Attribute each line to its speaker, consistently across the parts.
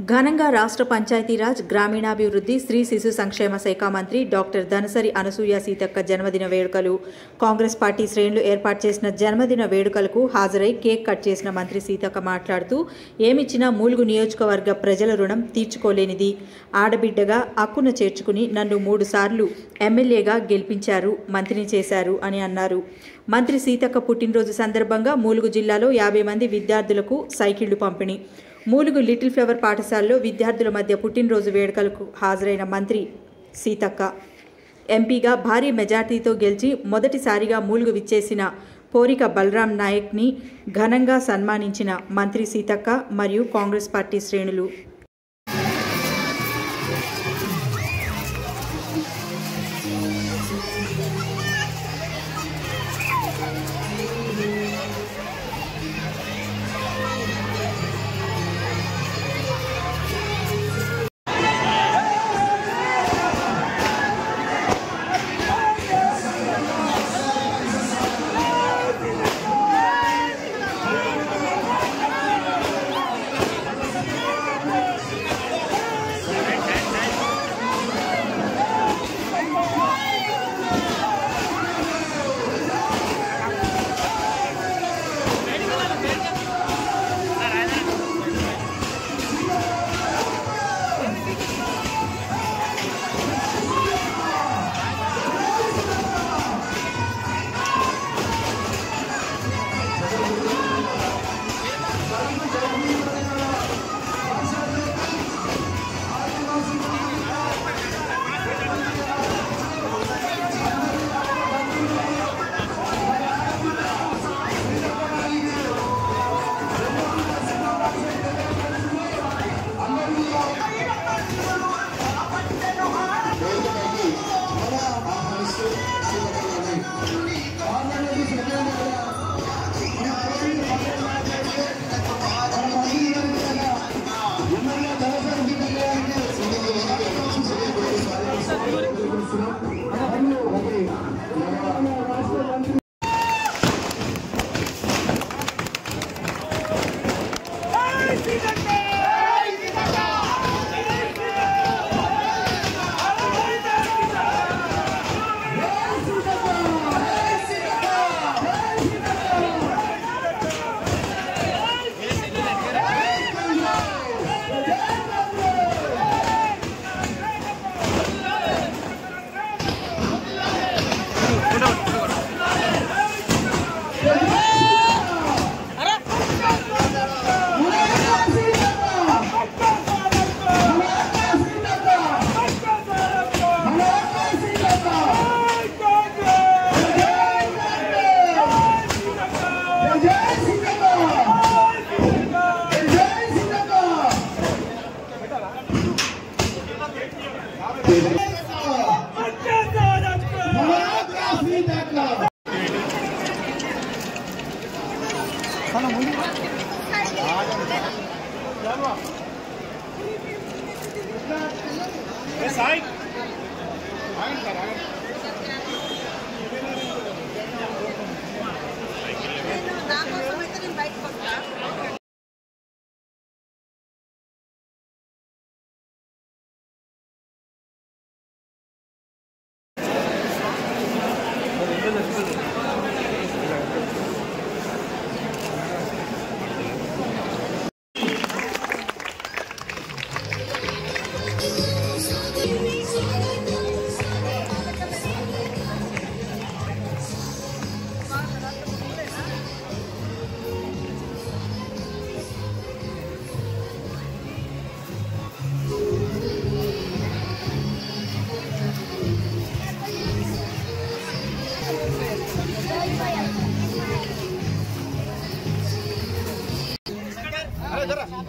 Speaker 1: ఘనంగా రాష్ట్ర పంచాయతీరాజ్ గ్రామీణాభివృద్ధి స్త్రీ శిశు సంక్షేమ శాఖ మంత్రి డాక్టర్ ధనసరి అనసూయ సీతక్క జన్మదిన వేడుకలు. కాంగ్రెస్ పార్టీ శ్రేణులు ఏర్పాటు చేసిన జన్మదిన వేడుకలకు హాజరై కేక్ కట్ చేసిన మంత్రి సీతక్క మాట్లాడుతూ, ఏమిచ్చినా మూలుగు నియోజకవర్గ ప్రజల రుణం తీర్చుకోలేనిది. ఆడబిడ్డగా అక్కున చేర్చుకుని నన్ను 3 సార్లు ఎమ్మెల్యేగా గెలిపించారు, మంత్రిని చేశారు అని అన్నారు. మంత్రి సీతక్క పుట్టినరోజు సందర్భంగా మూలుగు జిల్లాలో 50 మంది విద్యార్థులకు సైకిళ్లు పంపిణీ. మూలుగు లిటిల్ ఫ్లవర్ పాఠశాలలో విద్యార్థుల మధ్య పుట్టినరోజు వేడుకలకు హాజరైన మంత్రి సీతక్క ఎంపీగా భారీ మెజార్టీతో గెలిచి మొదటిసారిగా మూలుగు విచ్చేసిన పోరిక బలరాం నాయక్ని ఘనంగా సన్మానించిన మంత్రి సీతక్క మరియు కాంగ్రెస్ పార్టీ శ్రేణులు.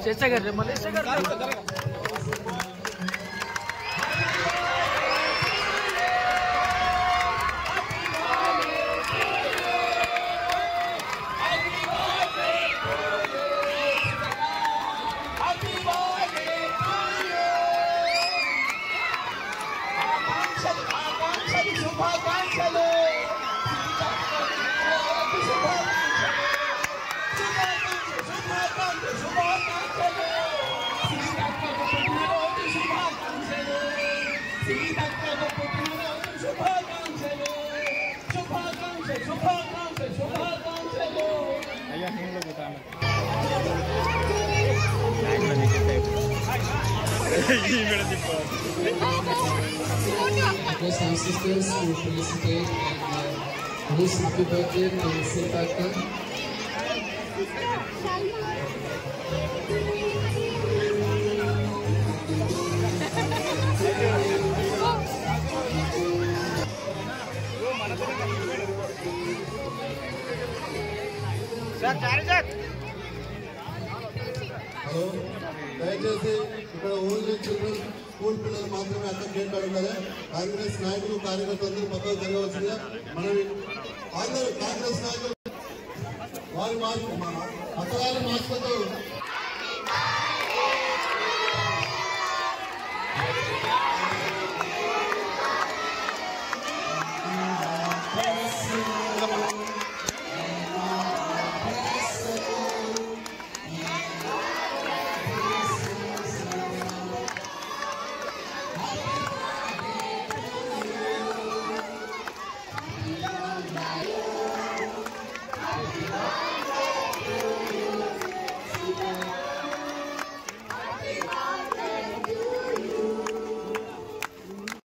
Speaker 2: चर्चा कर रहे
Speaker 3: సీతక్కకు పుట్టినరోజు శుభాకాంక్షలు శుభాకాంక్షలు శుభాకాంక్షలు శుభాకాంక్షలు.
Speaker 4: Request our sisters to felicitate and wish happy birthday to Sitaka.
Speaker 5: Hello, దయచేసి ఇక్కడ ఓన్లీ చిల్డ్రన్ స్కూల్ పిల్లలు మాత్రమే అక్కడ గేట్ అడుగుతారు. కాంగ్రెస్ నాయకులు కార్యకర్తలు పక్కకు జరగవలసిందిగా మనం అందరూ కాంగ్రెస్ నాయకులు వారి అత్తగారి మాస్టర్తో